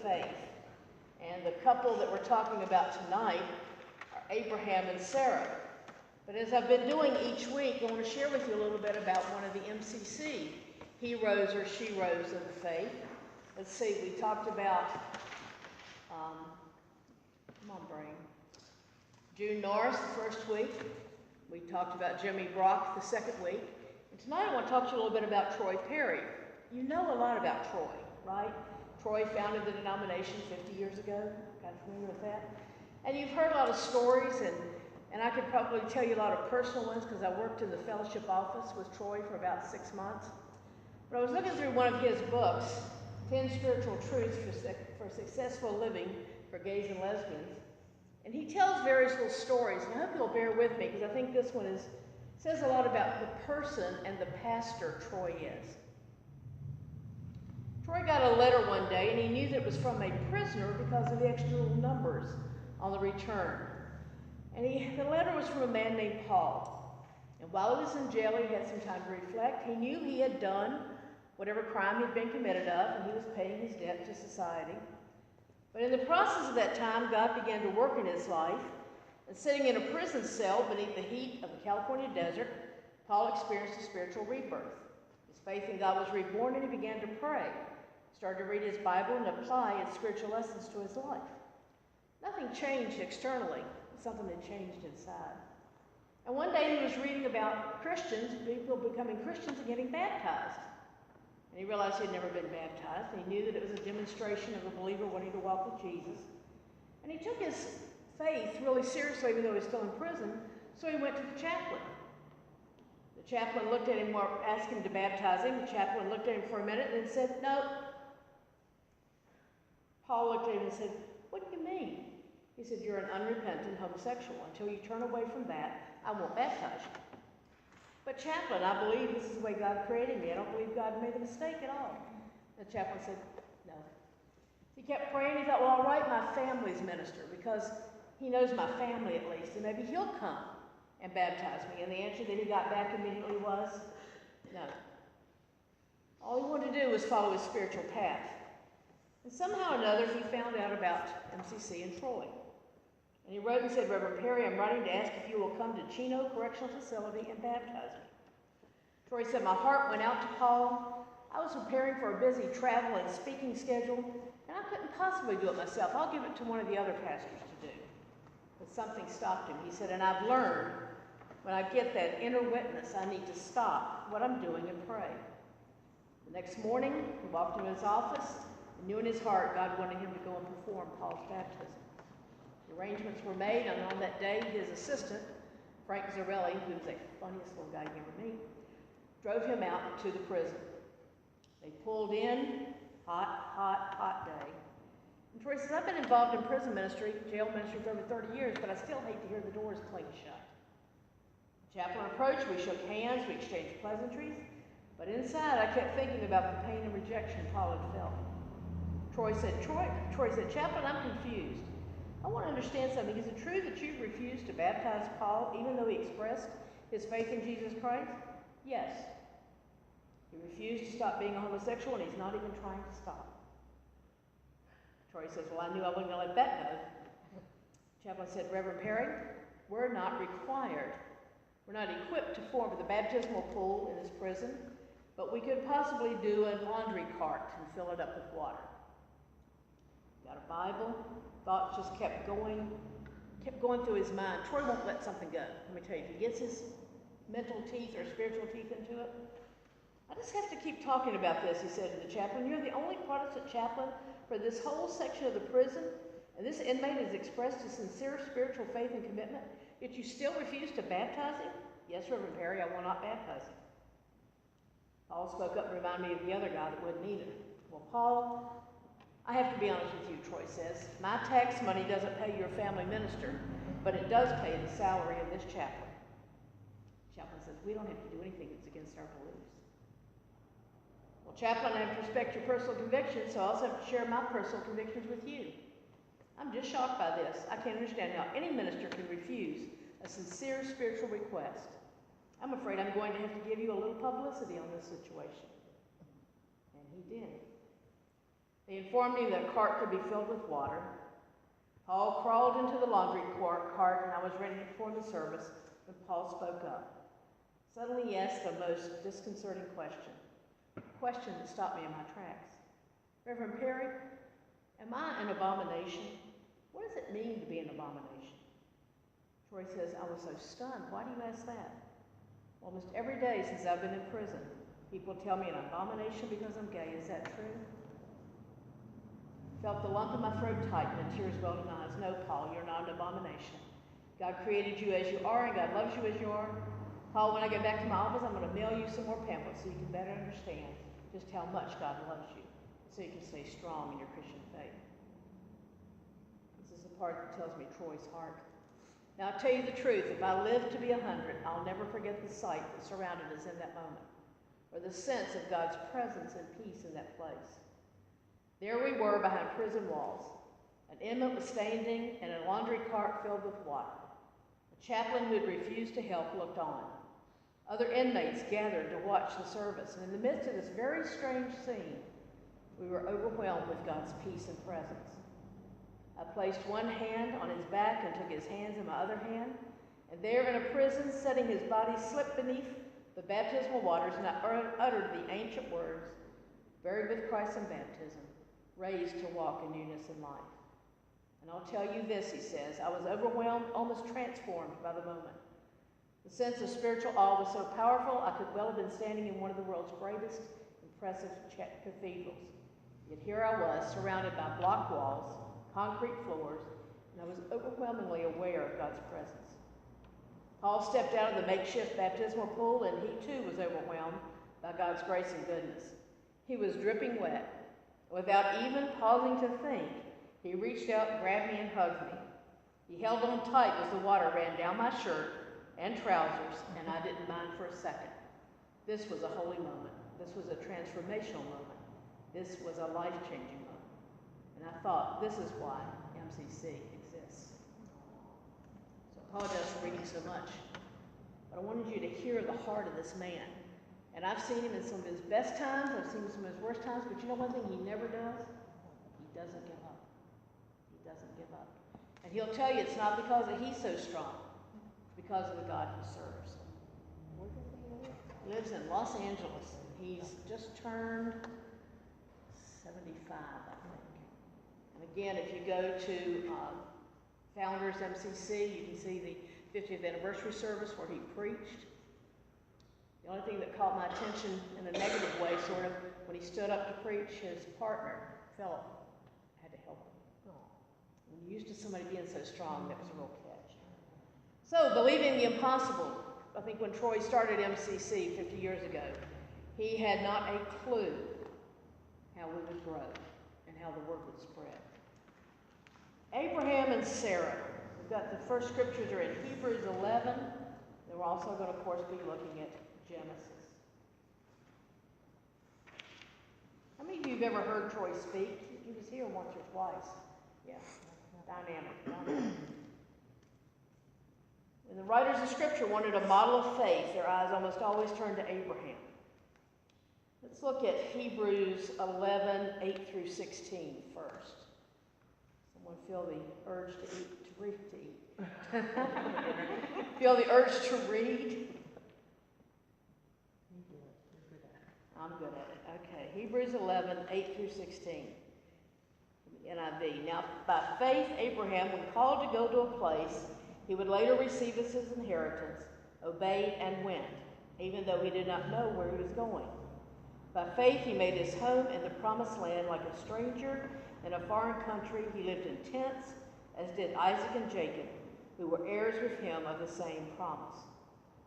faith. And the couple that we're talking about tonight are Abraham and Sarah. But as I've been doing each week, I want to share with you a little bit about one of the MCC heroes or sheroes of the faith. Let's see, we talked about, come on, brain. June Norris the first week. We talked about Jimmy Brock the second week. And tonight I want to talk to you a little bit about Troy Perry. You know a lot about Troy, right? Troy founded the denomination 50 years ago. Kind of familiar with that? And you've heard a lot of stories, and I could probably tell you a lot of personal ones because I worked in the fellowship office with Troy for about 6 months. But I was looking through one of his books, 10 Spiritual Truths for Successful Living for Gays and Lesbians. And he tells various little stories, and I hope you'll bear with me because I think this one says a lot about the person and the pastor Troy is. Troy got a letter one day, and he knew that it was from a prisoner because of the extra little numbers on the return. And the letter was from a man named Paul. And while he was in jail, he had some time to reflect. He knew he had done whatever crime he'd been committed of, and he was paying his debt to society. But in the process of that time, God began to work in his life. And sitting in a prison cell beneath the heat of the California desert, Paul experienced a spiritual rebirth. His faith in God was reborn, and he began to pray. Started to read his Bible and apply its spiritual lessons to his life. Nothing changed externally. Something had changed inside. And one day he was reading about Christians, people becoming Christians and getting baptized. And he realized he'd never been baptized. And he knew that it was a demonstration of a believer wanting to walk with Jesus. And he took his faith really seriously, even though he was still in prison, so he went to the chaplain. The chaplain looked at him, asked him to baptize him. The chaplain looked at him for a minute and then said, "No." Paul looked at him and said, "What do you mean?" He said, "You're an unrepentant homosexual. Until you turn away from that, I won't baptize you." "But chaplain, I believe this is the way God created me. I don't believe God made a mistake at all." The chaplain said, "No." He kept praying. He thought, well, I'll write my family's minister because he knows my family at least, and maybe he'll come and baptize me. And the answer that he got back immediately was, no. All he wanted to do was follow his spiritual path. And somehow or another, he found out about MCC in Troy. And he wrote and said, "Reverend Perry, I'm writing to ask if you will come to Chino Correctional Facility and baptize me." Troy said, "My heart went out to Paul. I was preparing for a busy travel and speaking schedule, and I couldn't possibly do it myself. I'll give it to one of the other pastors to do." But something stopped him. He said, "And I've learned when I get that inner witness, I need to stop what I'm doing and pray." The next morning, he walked into his office and knew in his heart God wanted him to go and perform Paul's baptism. The arrangements were made, and on that day, his assistant, Frank Zarelli, who was the funniest little guy you ever meet, drove him out to the prison. They pulled in, hot day. And Troy says, "I've been involved in prison ministry, jail ministry for over 30 years, but I still hate to hear the doors cling shut." The chaplain approached, we shook hands, we exchanged pleasantries, but inside I kept thinking about the pain and rejection Paul had felt. Troy said, "Chaplain, I'm confused. I want to understand something. Is it true that you refused to baptize Paul even though he expressed his faith in Jesus Christ?" "Yes. He refused to stop being a homosexual, and he's not even trying to stop." Troy says, "Well, I knew I wasn't going to let that go." Chaplain said, "Reverend Perry, we're not required. We're not equipped to form the baptismal pool in this prison, but we could possibly do a laundry cart and fill it up with water." Got a Bible. Thoughts just kept going through his mind. Troy won't let something go. Let me tell you, if he gets his mental teeth or spiritual teeth into it, "I just have to keep talking about this," he said to the chaplain. "You're the only Protestant chaplain for this whole section of the prison, and this inmate has expressed a sincere spiritual faith and commitment, yet you still refuse to baptize him?" "Yes, Reverend Perry, I will not baptize him." Paul spoke up and reminded me of the other guy that wouldn't either. "Well, Paul, I have to be honest with you," Troy says. "My tax money doesn't pay your family minister, but it does pay the salary of this chaplain." The chaplain says, "We don't have to do anything that's against our beliefs." "Well, chaplain, I have to respect your personal convictions, so I also have to share my personal convictions with you. I'm just shocked by this. I can't understand how any minister can refuse a sincere spiritual request. I'm afraid I'm going to have to give you a little publicity on this situation." And he did. They informed me that a cart could be filled with water. Paul crawled into the laundry cart, and I was ready to perform the service when Paul spoke up. Suddenly he asked the most disconcerting question, a question that stopped me in my tracks. Reverend Perry, am I an abomination? What does it mean to be an abomination? Troy says, I was so stunned. Why do you ask that? Almost every day since I've been in prison, people tell me an abomination because I'm gay. Is that true? Felt the lump in my throat tighten and tears welled in my eyes. No, Paul, you're not an abomination. God created you as you are, and God loves you as you are. Paul, when I get back to my office, I'm going to mail you some more pamphlets so you can better understand just how much God loves you, so you can stay strong in your Christian faith. This is the part that tells me Troy's heart. Now, I'll tell you the truth. If I live to be 100, I'll never forget the sight that surrounded us in that moment, or the sense of God's presence and peace in that place. There we were behind prison walls. An inmate was standing in a laundry cart filled with water. A chaplain who had refused to help looked on. Other inmates gathered to watch the service, and in the midst of this very strange scene, we were overwhelmed with God's peace and presence. I placed one hand on his back and took his hands in my other hand, and there in a prison, setting his body slipped beneath the baptismal waters, and I uttered the ancient words, buried with Christ in baptism, raised to walk in newness in life. And I'll tell you this, he says, I was overwhelmed, almost transformed by the moment. The sense of spiritual awe was so powerful, I could well have been standing in one of the world's greatest impressive cathedrals. Yet here I was, surrounded by block walls, concrete floors, and I was overwhelmingly aware of God's presence. Paul stepped out of the makeshift baptismal pool, and he too was overwhelmed by God's grace and goodness. He was dripping wet. Without even pausing to think, he reached out, grabbed me, and hugged me. He held on tight as the water ran down my shirt and trousers, and I didn't mind for a second. This was a holy moment. This was a transformational moment. This was a life-changing moment. And I thought, this is why MCC exists. So I apologize for reading so much, but I wanted you to hear the heart of this man. And I've seen him in some of his best times, I've seen him in some of his worst times, but you know one thing he never does? He doesn't give up. He doesn't give up. And he'll tell you it's not because that he's so strong, it's because of the God he serves. He lives in Los Angeles. He's just turned 75, I think. And again, if you go to Founders MCC, you can see the 50th anniversary service where he preached. The only thing that caught my attention in a negative way, sort of, when he stood up to preach, his partner, Philip, had to help him. When you're used to somebody being so strong, that was a real catch. So, believing the impossible. I think when Troy started MCC 50 years ago, he had not a clue how we would grow and how the word would spread. Abraham and Sarah. We've got the first scriptures are in Hebrews 11. Then we're also going to, of course, be looking at Genesis. How many of you have ever heard Troy speak? He was here once or twice. Yeah, dynamic. When the writers of Scripture wanted a model of faith, their eyes almost always turned to Abraham. Let's look at Hebrews 11, 8 through 16 first. Someone feel the urge to eat. Feel the urge to read? I'm good at it. Okay, Hebrews 11, 8 through 16. NIV. Now, by faith, Abraham, when called to go to a place he would later receive as his inheritance, obeyed and went, even though he did not know where he was going. By faith, he made his home in the promised land like a stranger in a foreign country. He lived in tents, as did Isaac and Jacob, who were heirs with him of the same promise.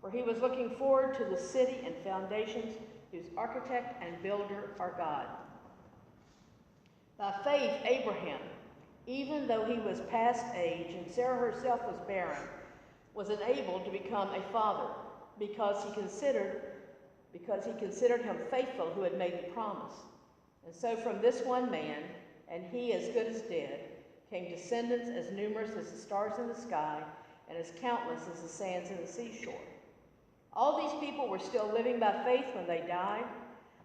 For he was looking forward to the city and foundations, whose architect and builder are God. By faith, Abraham, even though he was past age and Sarah herself was barren, was enabled to become a father because he considered him faithful who had made the promise. And so from this one man, and he as good as dead, came descendants as numerous as the stars in the sky and as countless as the sands in the seashore. All these people were still living by faith when they died.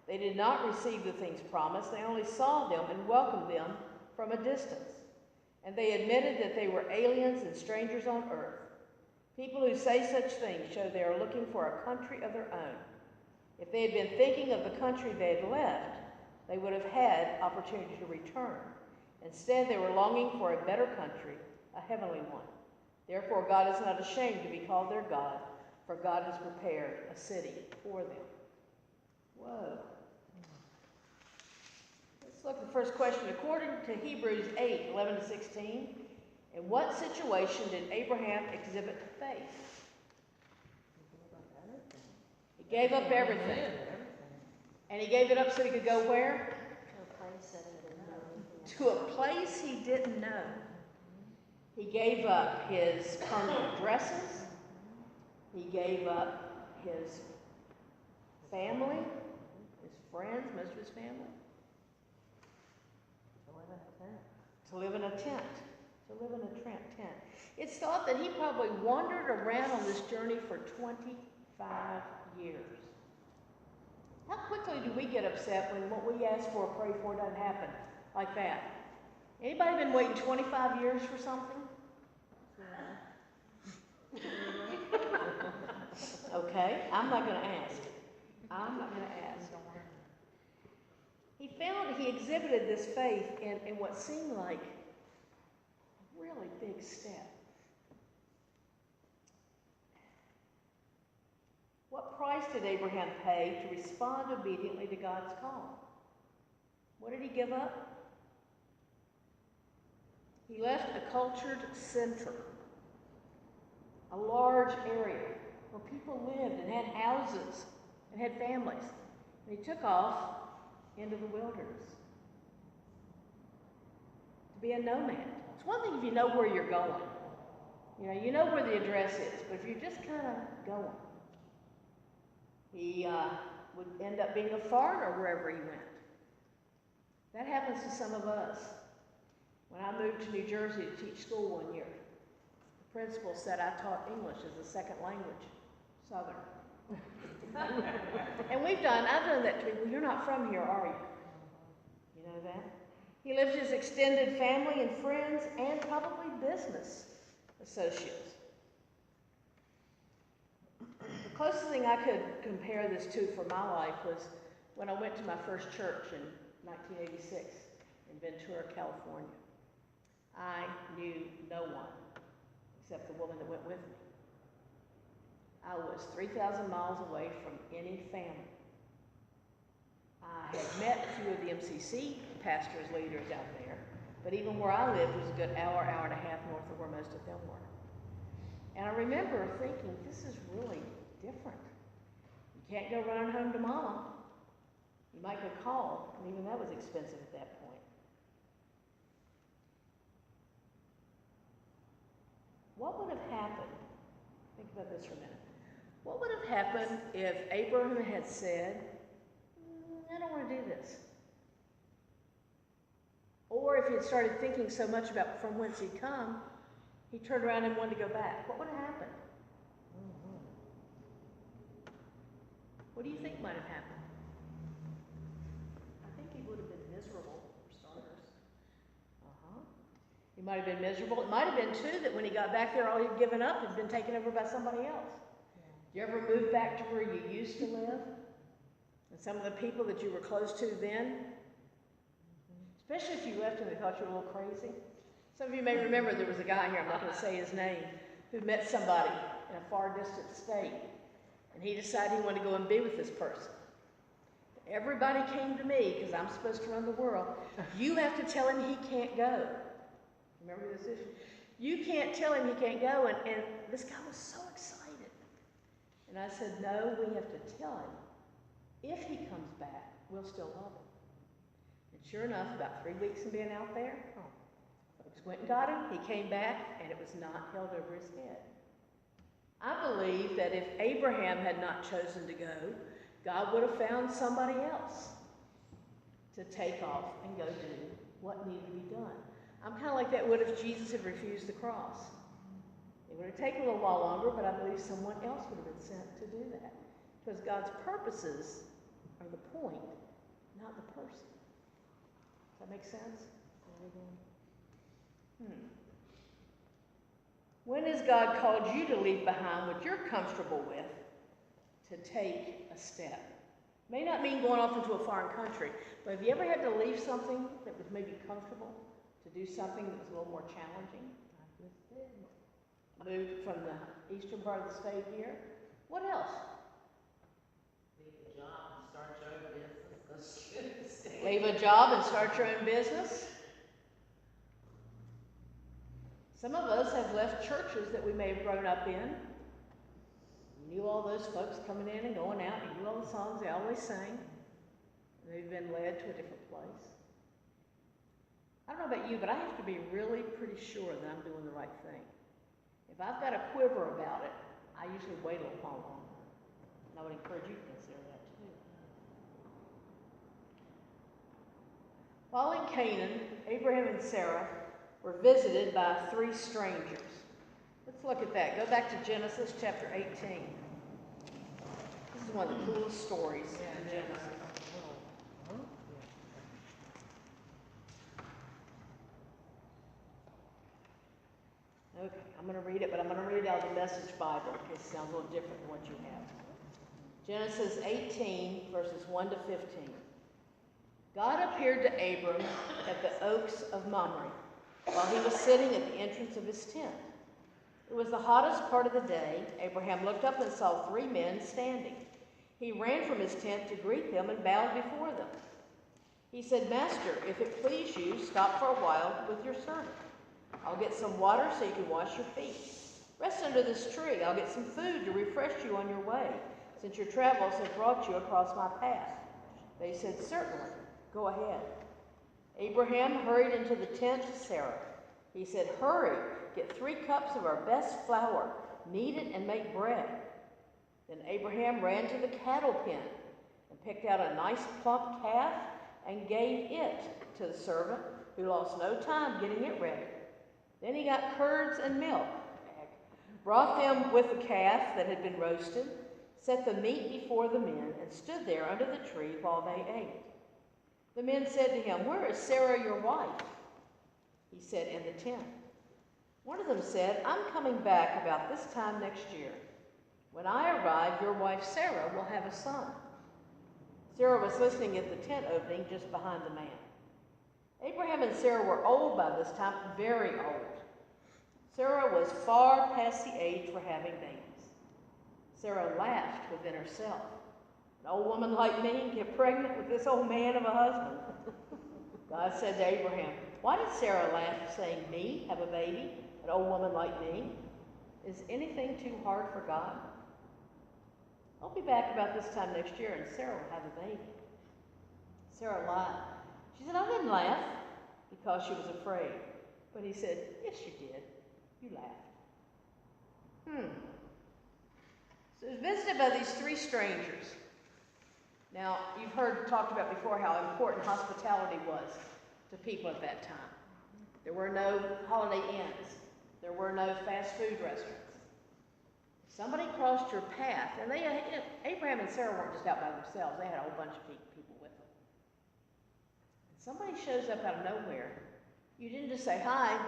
They did not receive the things promised. They only saw them and welcomed them from a distance. And they admitted that they were aliens and strangers on earth. People who say such things show they are looking for a country of their own. If they had been thinking of the country they had left, they would have had opportunity to return. Instead, they were longing for a better country, a heavenly one. Therefore, God is not ashamed to be called their God, for God has prepared a city for them. Whoa. Let's look at the first question. According to Hebrews 8:11-16, in what situation did Abraham exhibit faith? He gave up everything. And he gave it up so he could go where? To a place he didn't know. He gave up his permanent dresses. He gave up his family, his friends, most of his family. To live in a tent. To live in a tent. It's thought that he probably wandered around on this journey for 25 years. How quickly do we get upset when what we ask for, pray for, doesn't happen like that? Anybody been waiting 25 years for something? Okay, I'm not going to ask. I'm not going to ask. He exhibited this faith in what seemed like a really big step. What price did Abraham pay to respond obediently to God's call? What did he give up? He left a cultured center, a large area where people lived and had houses and had families. And he took off into the wilderness to be a nomad. It's one thing if you know where you're going. You know where the address is, but if you're just kind of going. He would end up being a foreigner wherever he went. That happens to some of us. When I moved to New Jersey to teach school one year, the principal said I taught English as a second language, Southern. And I've done that to people. You're not from here, are you? You know that? He lived his extended family and friends and probably business associates. The closest thing I could compare this to for my life was when I went to my first church in 1986 in Ventura, California. I knew no one except the woman that went with me. I was 3,000 miles away from any family. I had met a few of the MCC pastors, leaders out there, but even where I lived was a good hour and a half north of where most of them were. And I remember thinking, this is really different. You can't go running home to mama. You might go call, and even that was expensive at that point. What would have happened? Think about this for a minute. What would have happened if Abraham had said, I don't want to do this? Or if he had started thinking so much about from whence he'd come, he turned around and wanted to go back. What would have happened? What do you think might have happened? I think he would have been miserable, for starters. He might have been miserable. It might have been, too, that when he got back there, all he'd given up had been taken over by somebody else. You ever move back to where you used to live? And some of the people that you were close to then? Especially if you left and they thought you were a little crazy. Some of you may remember there was a guy here, I'm not going to say his name, who met somebody in a far distant state. And he decided he wanted to go and be with this person. Everybody came to me, because I'm supposed to run the world. You have to tell him he can't go. Remember this issue? You can't tell him he can't go. And this guy was so excited. And I said, no, we have to tell him. If he comes back, we'll still love him. And sure enough, about 3 weeks of being out there, folks went and got him. He came back, and it was not held over his head. I believe that if Abraham had not chosen to go, God would have found somebody else to take off and go do what needed to be done. I'm kind of like that would if Jesus had refused the cross. It would have taken a little while longer, but I believe someone else would have been sent to do that. Because God's purposes are the point, not the person. Does that make sense? When has God called you to leave behind what you're comfortable with to take a step? May not mean going off into a foreign country, but have you ever had to leave something that was maybe comfortable to do something that was a little more challenging? I just did. Moved from the eastern part of the state here. What else? Leave a job and start your own business. Leave a job and start your own business. Some of us have left churches that we may have grown up in. You knew all those folks coming in and going out. You knew all the songs they always sang. And they've been led to a different place. I don't know about you, but I have to be really pretty sure that I'm doing the right thing. If I've got a quiver about it, I usually wait a little longer. And I would encourage you to consider that too. While in Canaan, Abraham and Sarah were visited by 3 strangers. Let's look at that. Go back to Genesis chapter 18. This is one of the coolest stories in Genesis. Okay, I'm going to read it, but I'm going to read it out of the Message Bible because it sounds a little different than what you have. Genesis 18, verses 1 to 15. God appeared to Abram at the oaks of Mamre while he was sitting at the entrance of his tent. It was the hottest part of the day. Abraham looked up and saw 3 men standing. He ran from his tent to greet them and bowed before them. He said, "Master, if it please you, stop for a while with your servant. I'll get some water so you can wash your feet. Rest under this tree. I'll get some food to refresh you on your way, since your travels have brought you across my path." They said, "Certainly, go ahead." Abraham hurried into the tent to Sarah. He said, "Hurry, get 3 cups of our best flour, knead it and make bread." Then Abraham ran to the cattle pen and picked out a nice plump calf and gave it to the servant, who lost no time getting it ready. Then he got curds and milk, brought them with the calf that had been roasted, set the meat before the men, and stood there under the tree while they ate. The men said to him, "Where is Sarah, your wife?" He said, "In the tent." One of them said, "I'm coming back about this time next year. When I arrive, your wife Sarah will have a son." Sarah was listening at the tent opening just behind the man. Abraham and Sarah were old by this time, very old. Sarah was far past the age for having babies. Sarah laughed within herself. An old woman like me get pregnant with this old man of a husband. God said to Abraham, "Why did Sarah laugh, saying, 'Me have a baby, an old woman like me?' Is anything too hard for God? I'll be back about this time next year, and Sarah will have a baby." Sarah lied. She said, "I didn't laugh," because she was afraid. But he said, "Yes, you did. You laughed." So he was visited by these 3 strangers. Now, you've heard talked about before how important hospitality was to people at that time. There were no Holiday Inns. There were no fast food restaurants. Somebody crossed your path, and Abraham and Sarah weren't just out by themselves. They had a whole bunch of people with them. And somebody shows up out of nowhere. You didn't just say, "Hi,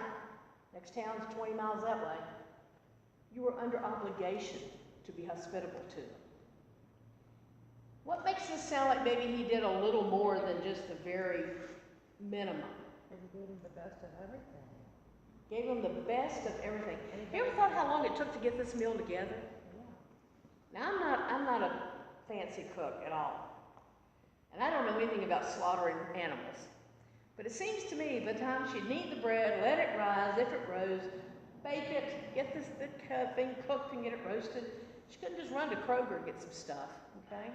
next town's 20 miles that way." You were under obligation to be hospitable to them. What makes this sound like maybe he did a little more than just the very minimum? He gave him the best of everything. Gave him the best of everything. You ever thought how long it took to get this meal together? Yeah. Now, I'm not a fancy cook at all. And I don't know anything about slaughtering animals. But it seems to me by the time she'd knead the bread, let it rise, if it rose, bake it, get the thing cooked and get it roasted. She couldn't just run to Kroger and get some stuff, okay?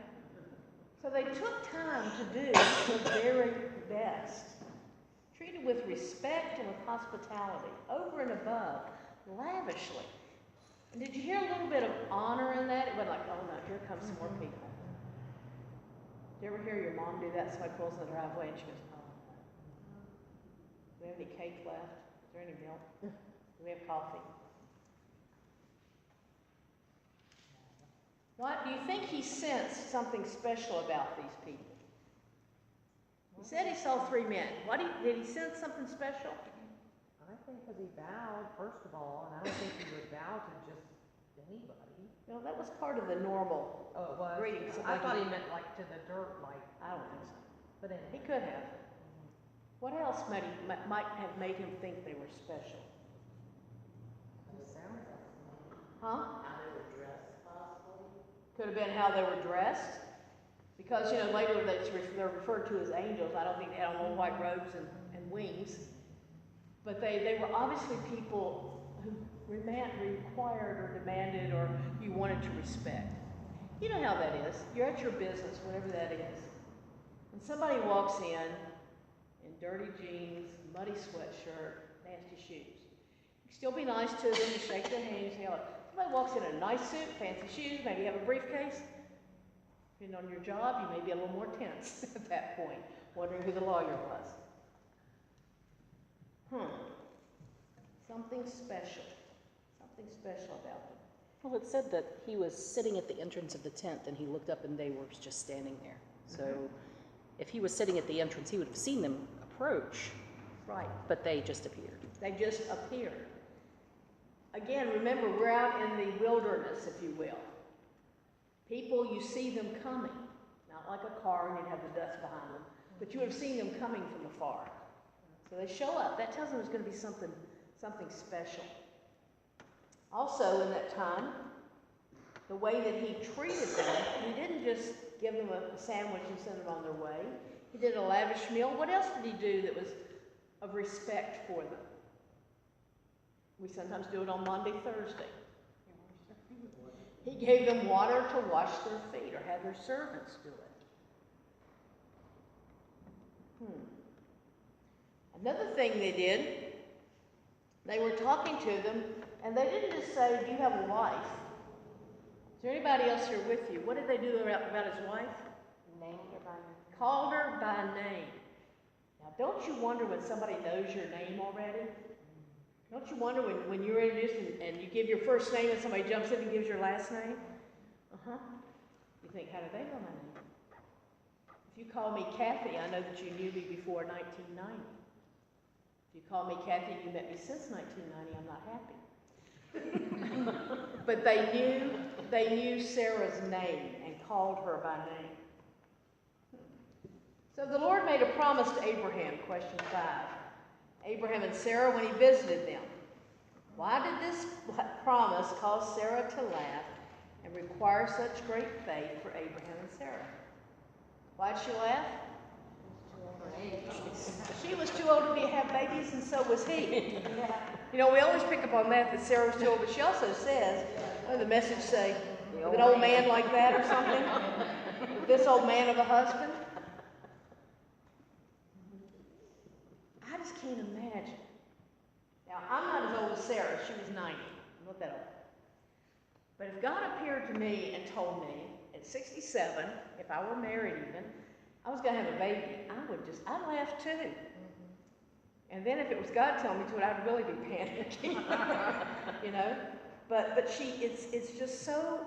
So they took time to do the very best. Treated with respect and with hospitality, over and above, lavishly. And did you hear a little bit of honor in that? It wasn't like, "Oh no, here comes some more people." Did you ever hear your mom do that? Somebody pulls in the driveway and she goes, "Oh, do we have any cake left? Is there any milk? Do we have coffee?" What do you think he sensed something special about these people? He said he saw 3 men. Did he sense something special? I think because he bowed, first of all, and I don't think he would bow to just anybody. No, that was part of the normal Oh, it was? greeting. So I like thought he meant like to the dirt, like, I don't think so. but He anyway. could have. What else might have made him think they were special? Huh? How they were dressed, possibly. Could have been how they were dressed. Because, later they're referred to as angels. I don't think they had on white robes and wings. But they were obviously people who required or demanded or you wanted to respect. You know how that is. You're at your business, whatever that is. And somebody walks in dirty jeans, muddy sweatshirt, nasty shoes. You still be nice to them, you shake their hand, you say, oh, somebody walks in a nice suit, fancy shoes, maybe have a briefcase. Depending on your job, you may be a little more tense at that point, wondering who the lawyer was. Something special about them. Well, it said that he was sitting at the entrance of the tent and he looked up and they were just standing there. So if he was sitting at the entrance, he would have seen them approach. Right. But they just appeared. They just appeared. Again, remember, we're out in the wilderness, if you will. People, you see them coming. Not like a car and you'd have the dust behind them, but you would have seen them coming from afar. So they show up. That tells them there's going to be something special. Also, in that time, the way that he treated them, he didn't just give them a sandwich and send them on their way. He did a lavish meal. What else did he do that was of respect for them? We sometimes do it on Monday, Thursday. He gave them water to wash their feet, or had their servants do it. Another thing they did, they were talking to them, and they didn't just say, do you have a wife? Is there anybody else here with you? What did they do about his wife? Named her by name. Called her by name. Now, don't you wonder when somebody knows your name already? Don't you wonder when you're introduced and you give your first name and somebody jumps in and gives your last name? You think, how do they know my name? If you call me Kathy, I know that you knew me before 1990. If you call me Kathy, you met me since 1990, I'm not happy. But they knew Sarah's name and called her by name. So the Lord made a promise to Abraham, question 5. Abraham and Sarah when he visited them. Why did this promise cause Sarah to laugh and require such great faith for Abraham and Sarah? Why did she laugh? She was too old to have babies, and so was he. We always pick up on that Sarah was too old, but she also says, the message say, with an old man like that or something, with this old man of a husband. I just can't imagine. Now, I'm not as old as Sarah. She was 90. I'm not that old. But if God appeared to me and told me at 67, if I were married even, I was going to have a baby, I'd laugh too. And then if it was God telling me to it, I'd really be panicking, But it's just so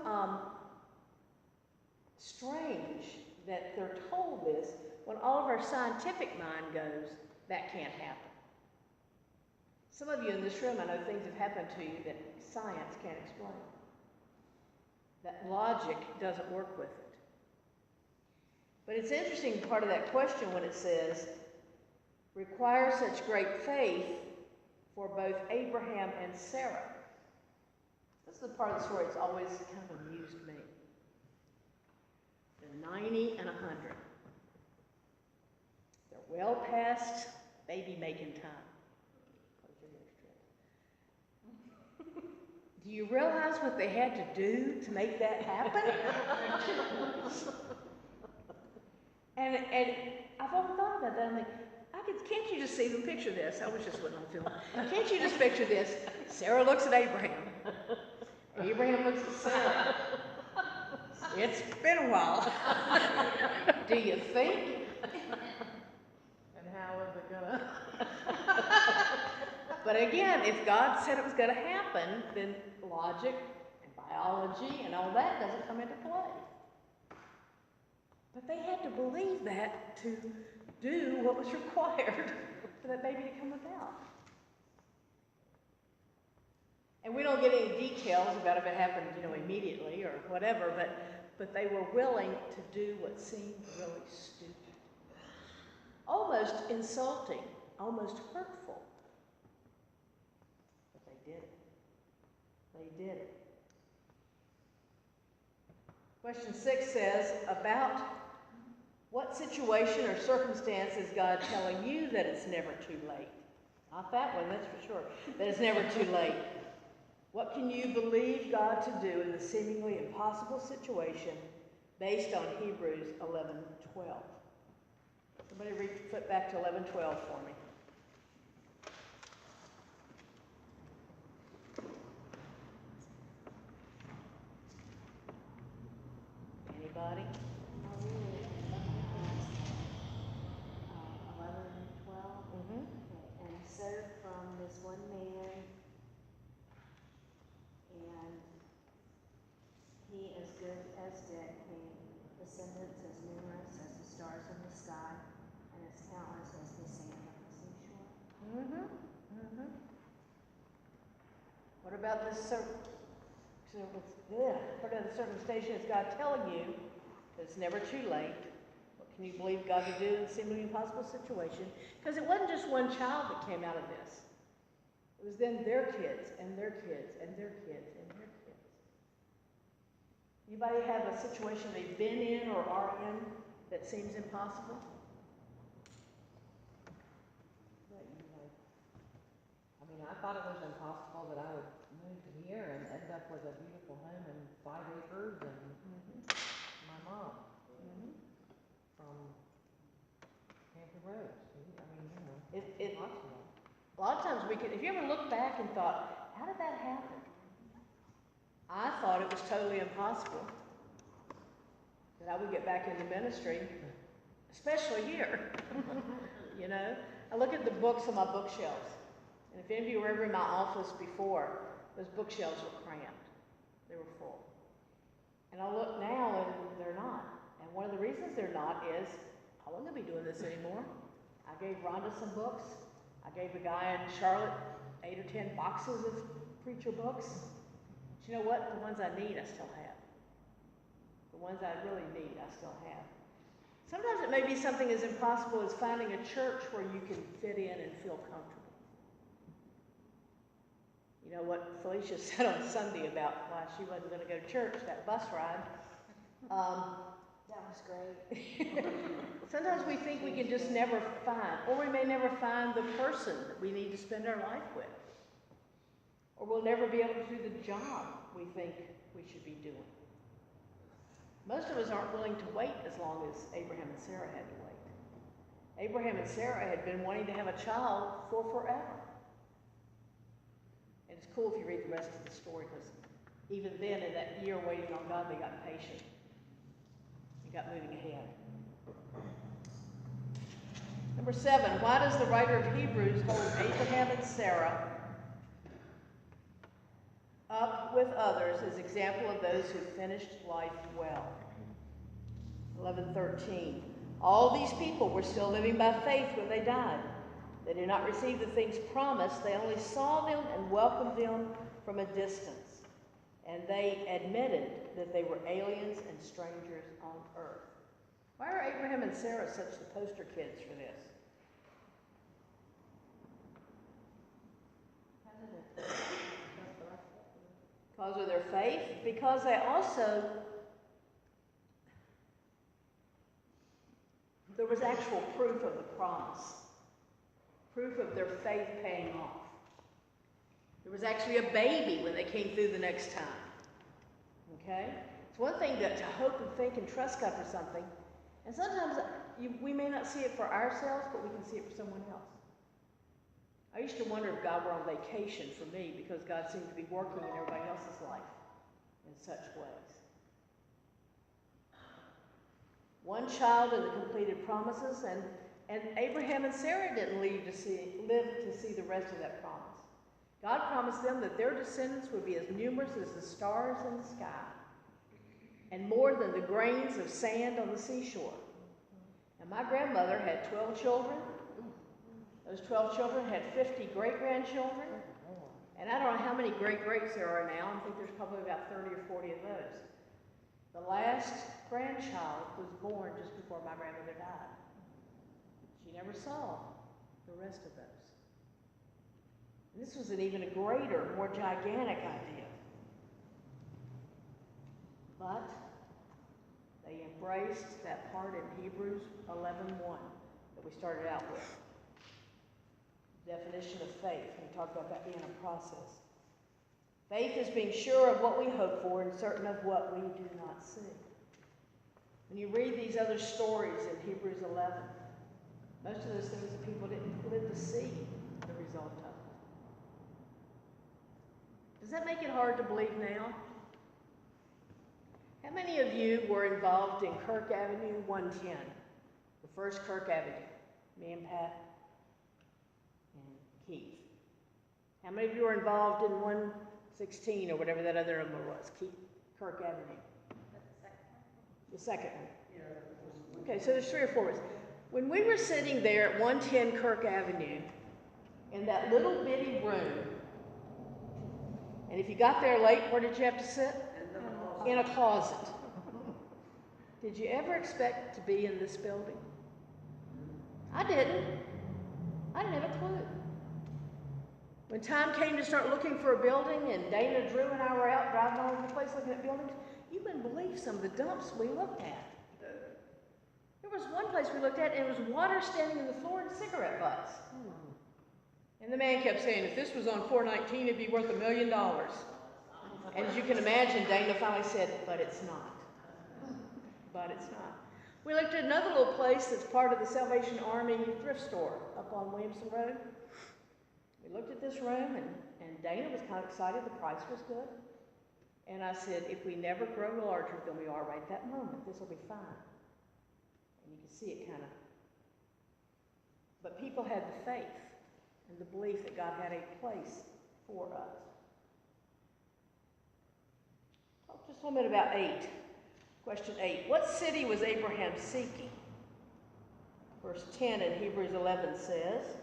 strange that they're told this when all of our scientific mind goes, that can't happen. Some of you in this room, I know things have happened to you that science can't explain. That logic doesn't work with it. But it's interesting part of that question when it says, require such great faith for both Abraham and Sarah. This is the part of the story that's always kind of amused me. They're 90 and 100. They're well past baby making time. Do you realize what they had to do to make that happen? And I've often thought about that. I'm like, can't you just see them? Picture this. I was just what I'm feeling. Can't you just picture this? Sarah looks at Abraham. Abraham looks at Sarah. It's been a while. Do you think? And how is it gonna? But again, if God said it was going to happen, then logic and biology and all that doesn't come into play. But they had to believe that to do what was required for that baby to come about. And we don't get any details about if it happened, immediately or whatever, but they were willing to do what seemed really stupid. Almost insulting, almost hurtful. But they did it. They did it. Question 6 says, about what situation or circumstance is God telling you that it's never too late? Not that one, that's for sure. That it's never too late. What can you believe God to do in the seemingly impossible situation based on Hebrews 11:12? Somebody flip back to 11:12 for me. Anybody? 11 and 12. Mm-hmm. Okay, and so from this one man, and he as good as dead came, descendants as numerous as the stars in the sky, and as countless as the sand of the seashore. Mm-hmm. Mm-hmm. What about this what about the circumstance is God telling you that it's never too late? What can you believe God to do in a seemingly impossible situation? Because it wasn't just one child that came out of this. It was then their kids and their kids and their kids and their kids. Anybody have a situation they've been in or are in that seems impossible? I thought it was impossible that I would move to here and end up with a beautiful home and 5 acres and my mom from Hampton Roads. It's impossible. A lot of times if you ever look back and thought, how did that happen? I thought it was totally impossible that I would get back into ministry, especially here. I look at the books on my bookshelves. And if any of you were ever in my office before, those bookshelves were cramped. They were full. And I look now and they're not. And one of the reasons they're not is I wasn't going to be doing this anymore. I gave Rhonda some books. I gave a guy in Charlotte 8 or 10 boxes of preacher books. But you know what? The ones I need, I still have. The ones I really need, I still have. Sometimes it may be something as impossible as finding a church where you can fit in and feel comfortable. You know what Felicia said on Sunday about why she wasn't going to go to church, that bus ride. That was great. Sometimes we think we can just never find, or we may never find the person that we need to spend our life with. Or we'll never be able to do the job we think we should be doing. Most of us aren't willing to wait as long as Abraham and Sarah had to wait. Abraham and Sarah had been wanting to have a child for forever. And it's cool if you read the rest of the story, because even then, in that year waiting on God, they got patient. They got moving ahead. Number 7, why does the writer of Hebrews hold Abraham and Sarah up with others as example of those who finished life well? 11:13. All these people were still living by faith when they died. They did not receive the things promised. They only saw them and welcomed them from a distance. And they admitted that they were aliens and strangers on earth. Why are Abraham and Sarah such the poster kids for this? Because of their faith? Because they also, there was actual proof of the promise. Proof of their faith paying off. There was actually a baby when they came through the next time. Okay? It's one thing to hope and think and trust God for something, and sometimes we may not see it for ourselves, but we can see it for someone else. I used to wonder if God were on vacation for me, because God seemed to be working in everybody else's life in such ways. One child and the completed promises, and Abraham and Sarah didn't live to see the rest of that promise. God promised them that their descendants would be as numerous as the stars in the sky and more than the grains of sand on the seashore. And my grandmother had 12 children. Those 12 children had 50 great-grandchildren. And I don't know how many great-greats there are now. I think there's probably about 30 or 40 of those. The last grandchild was born just before my grandmother died. She never saw the rest of those. And this was an even greater, more gigantic idea. But they embraced that part in Hebrews 11:1 that we started out with. Definition of faith. We talked about that being a process. Faith is being sure of what we hope for and certain of what we do not see. When you read these other stories in Hebrews 11, most of those things that people didn't live to see the result of. Does that make it hard to believe now? How many of you were involved in Kirk Avenue 110, the first Kirk Avenue? Me and Pat and Keith. How many of you were involved in 116 or whatever that other number was, Kirk Avenue? The second one. Okay, so there's 3 or 4 of us. When we were sitting there at 110 Kirk Avenue in that little bitty room, and if you got there late, where did you have to sit? In a closet. Did you ever expect to be in this building? I didn't. I didn't have a clue. When time came to start looking for a building, and Dana, Drew, and I were out driving all over the place looking at buildings, you wouldn't believe some of the dumps we looked at. There was one place we looked at, and it was water standing in the floor and cigarette butts. And the man kept saying, if this was on 419, it'd be worth $1 million. And as you can imagine, Dana finally said, but it's not. But it's not. We looked at another little place that's part of the Salvation Army thrift store up on Williamson Road. We looked at this room, and Dana was kind of excited. The price was good. And I said, if we never grow larger than we are right at that moment, this will be fine. And you can see it kind of. But people had the faith and the belief that God had a place for us. Talk just a little bit about 8. Question 8. What city was Abraham seeking? Verse 10 in Hebrews 11 says,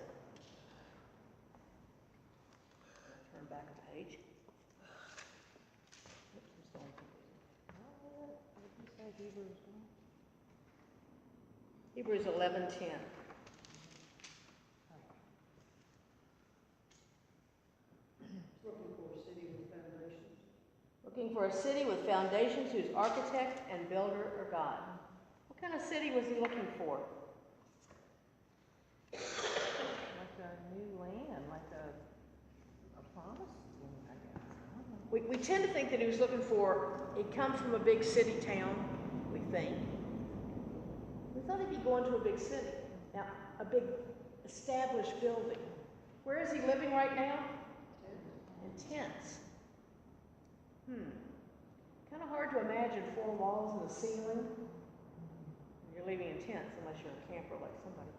turn back a page. Hebrews 11:10. Looking for a city with foundations whose architect and builder are God. What kind of city was he looking for? Like a new land, like a promised land, I guess. We tend to think that he was looking for, he'd come from a big city town, we think. We thought he'd be going to a big city. Now, a big established building. Where is he living right now? In tents. Kind of hard to imagine 4 walls and a ceiling. You're living in tents, unless you're a camper like somebody.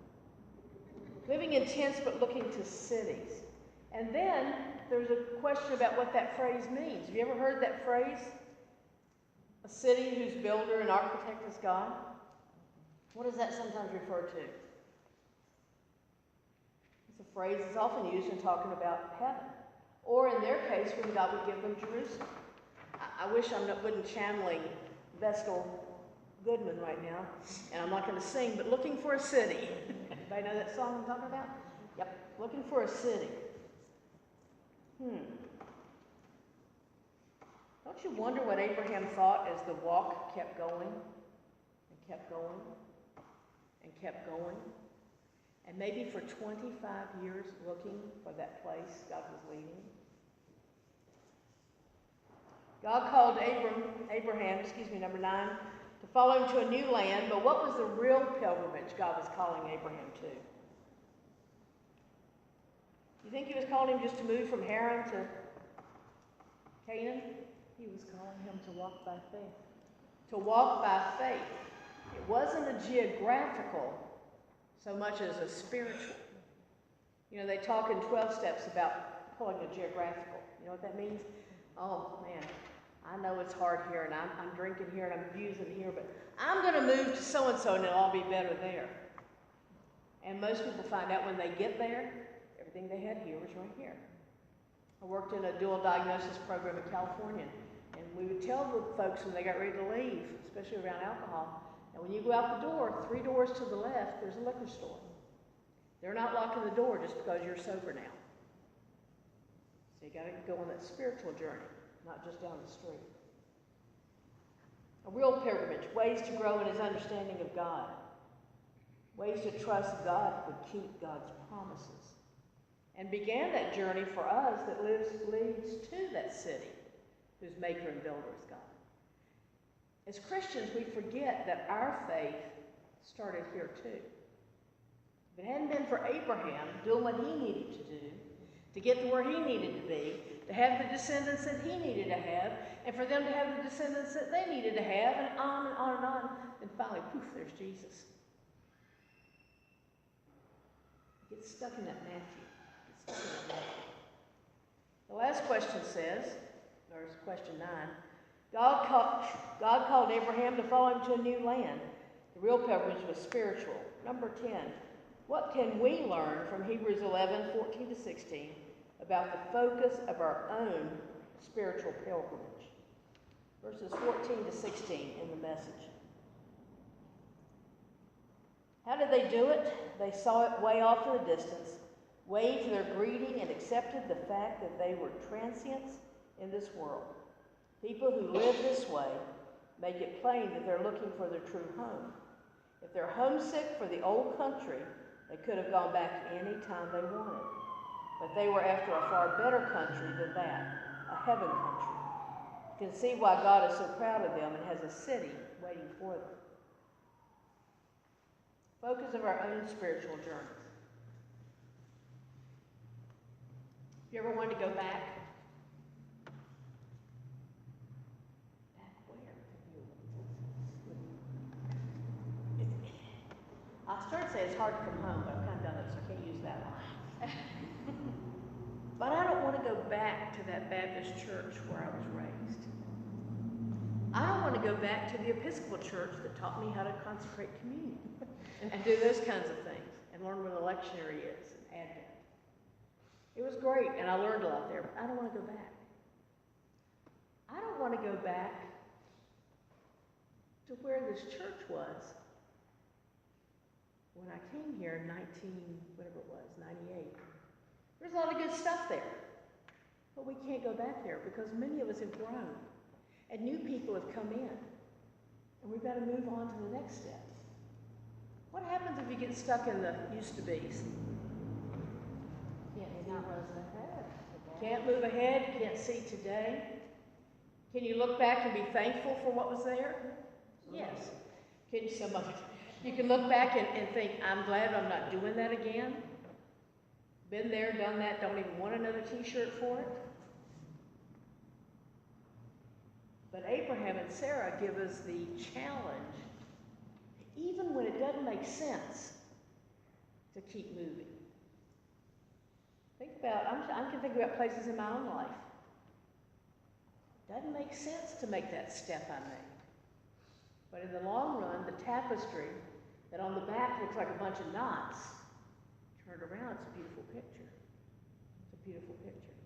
Living in tents, but looking to cities. And then there's a question about what that phrase means. Have you ever heard that phrase? A city whose builder and architect is God? What does that sometimes refer to? It's a phrase that's often used in talking about heaven. Or in their case, when God would give them Jerusalem. I wish I wasn't channeling Vestal Goodman right now, and I'm not going to sing, but looking for a city. Anybody know that song I'm talking about? Yep, looking for a city. Don't you wonder what Abraham thought as the walk kept going, and kept going, and kept going? And maybe for 25 years looking for that place God was leading. God called Abraham, number 9, to follow him to a new land, but what was the real pilgrimage God was calling Abraham to? You think he was calling him just to move from Haran to Canaan? He was calling him to walk by faith. To walk by faith. It wasn't a geographical so much as a spiritual. You know, they talk in 12 steps about calling it geographical. You know what that means? Oh, man, I know it's hard here, and I'm drinking here, and I'm abusing here, but I'm going to move to so-and-so, and it'll all be better there. And most people find out when they get there, everything they had here was right here. I worked in a dual diagnosis program in California, and we would tell the folks when they got ready to leave, especially around alcohol, and when you go out the door, 3 doors to the left, there's a liquor store. They're not locking the door just because you're sober now. So you got to go on that spiritual journey, not just down the street. A real pilgrimage, ways to grow in his understanding of God, ways to trust God would keep God's promises, and began that journey for us that leads to that city whose maker and builder is God. As Christians, we forget that our faith started here too. If it hadn't been for Abraham doing what he needed to do, to get to where he needed to be, to have the descendants that he needed to have, and for them to have the descendants that they needed to have, and on and on and on, and finally, poof, there's Jesus. Get stuck in that Matthew. Get stuck in that Matthew. The last question says, or question 9, God called Abraham to follow him to a new land. The real pilgrimage was spiritual. Number 10, what can we learn from Hebrews 11:14-16 about the focus of our own spiritual pilgrimage? Verses 14-16 in the Message. How did they do it? They saw it way off in the distance, waved their greeting, and accepted the fact that they were transients in this world. People who live this way make it plain that they're looking for their true home. If they're homesick for the old country, they could have gone back any time they wanted. But they were after a far better country than that, a heaven country. You can see why God is so proud of them and has a city waiting for them. Focus of our own spiritual journeys. You ever wanted to go back? Back where? I started to say it's hard to come home, but I've kind of done it, so I can't use that one. But I don't want to go back to that Baptist church where I was raised. I don't want to go back to the Episcopal church that taught me how to consecrate communion and do those kinds of things and learn what a lectionary is and Advent. It was great, and I learned a lot there, but I don't want to go back. I don't want to go back to where this church was when I came here in 98. There's a lot of good stuff there, but we can't go back there because many of us have grown, and new people have come in, and we've got to move on to the next step. What happens if you get stuck in the used-to-bes? Can't move ahead, can't see today. Can you look back and be thankful for what was there? Yes. You can look back and think, I'm glad I'm not doing that again. Been there, done that, don't even want another t-shirt for it. But Abraham and Sarah give us the challenge, even when it doesn't make sense, to keep moving. I can think about places in my own life. Doesn't make sense to make that step I made. But in the long run, the tapestry that on the back looks like a bunch of knots, turned around, it's a beautiful picture. It's a beautiful picture.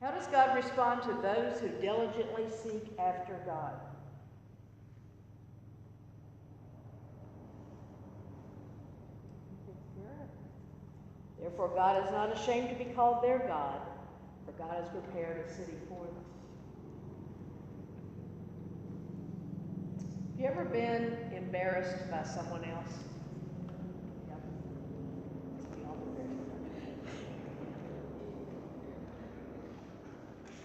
How does God respond to those who diligently seek after God? Therefore, God is not ashamed to be called their God, for God has prepared a city for them. Have you ever been embarrassed by someone else? Yep. We all embarrassed.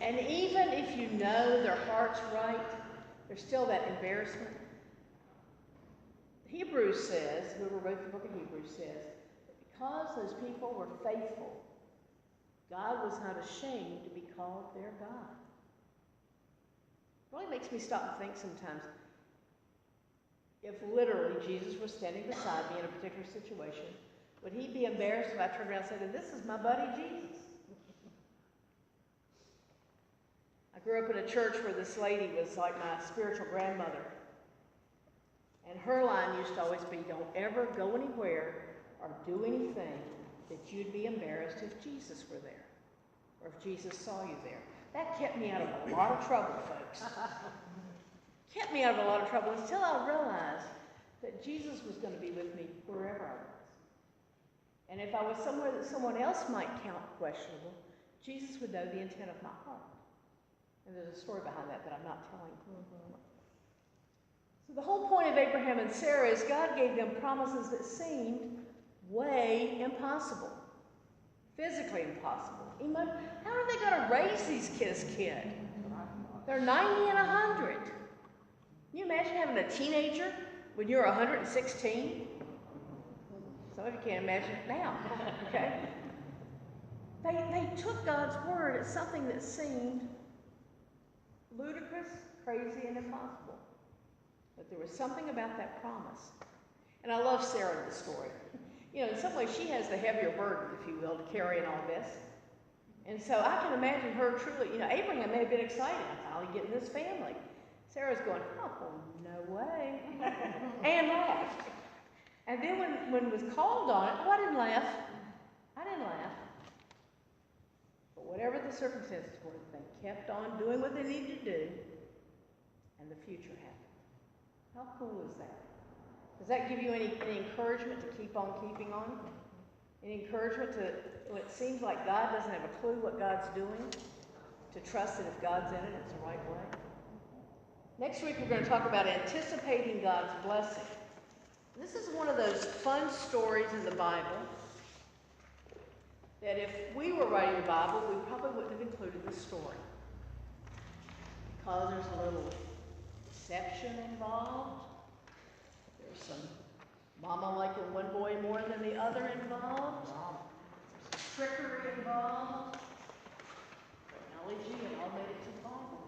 And even if you know their heart's right, there's still that embarrassment. Hebrews says, whoever wrote the book of Hebrews says, because those people were faithful, God was not ashamed to be called their God. It really makes me stop and think sometimes. If literally Jesus was standing beside me in a particular situation, would he be embarrassed if I turned around and said, this is my buddy Jesus? I grew up in a church where this lady was like my spiritual grandmother. And her line used to always be, don't ever go anywhere or do anything that you'd be embarrassed if Jesus were there, or if Jesus saw you there. That kept me out of a lot of trouble, folks. Kept me out of a lot of trouble until I realized that Jesus was going to be with me wherever I was. And if I was somewhere that someone else might count questionable, Jesus would know the intent of my heart. And there's a story behind that I'm not telling. So the whole point of Abraham and Sarah is God gave them promises that seemed way impossible. Physically impossible. How are they going to raise these kids? They're 90 and 100. Can you imagine having a teenager when you're 116? Some of you can't imagine it now, okay? They took God's word as something that seemed ludicrous, crazy, and impossible. But there was something about that promise. And I love Sarah in the story. You know, in some ways she has the heavier burden, if you will, to carry in all this. And so I can imagine her truly, you know, Abraham may have been excited. I'm finally getting this family. Sarah's going, oh, no way. And laughed. And then when it was called on it, oh, I didn't laugh. But whatever the circumstances were, they kept on doing what they needed to do, and the future happened. How cool is that? Does that give you any encouragement to keep on keeping on? Any encouragement to, when it seems like God doesn't have a clue what God's doing, to trust that if God's in it, it's the right way? Next week, we're going to talk about anticipating God's blessing. This is one of those fun stories in the Bible that if we were writing the Bible, we probably wouldn't have included this story, because there's a little deception involved. There's some mama liking one boy more than the other involved. There's some trickery involved. Technology, and all made it to the Bible.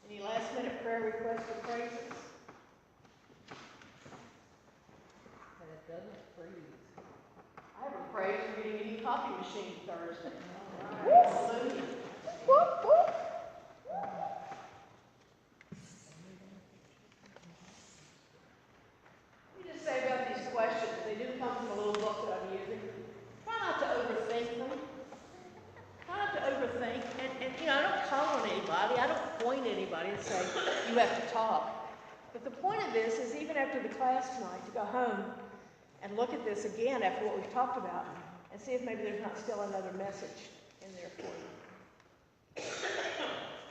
Any last minute prayer requests or praises? And it doesn't freeze. I have a praise for getting a new coffee machine Thursday. Hallelujah. Whoop, whoop. Let me just say about these questions. They do come from a little book that I'm using. Try not to overthink them. Try not to overthink. And you know, I don't call on anybody. I don't point at anybody and say, you have to talk. But the point of this is, even after the class tonight, to go home and look at this again after what we've talked about and see if maybe there's not still another message in there for you.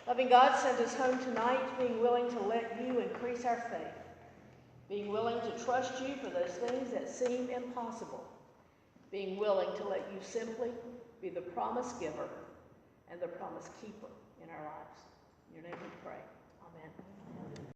Loving God sent us home tonight, being willing to let you increase our faith, being willing to trust you for those things that seem impossible, being willing to let you simply be the promise giver and the promise keeper in our lives.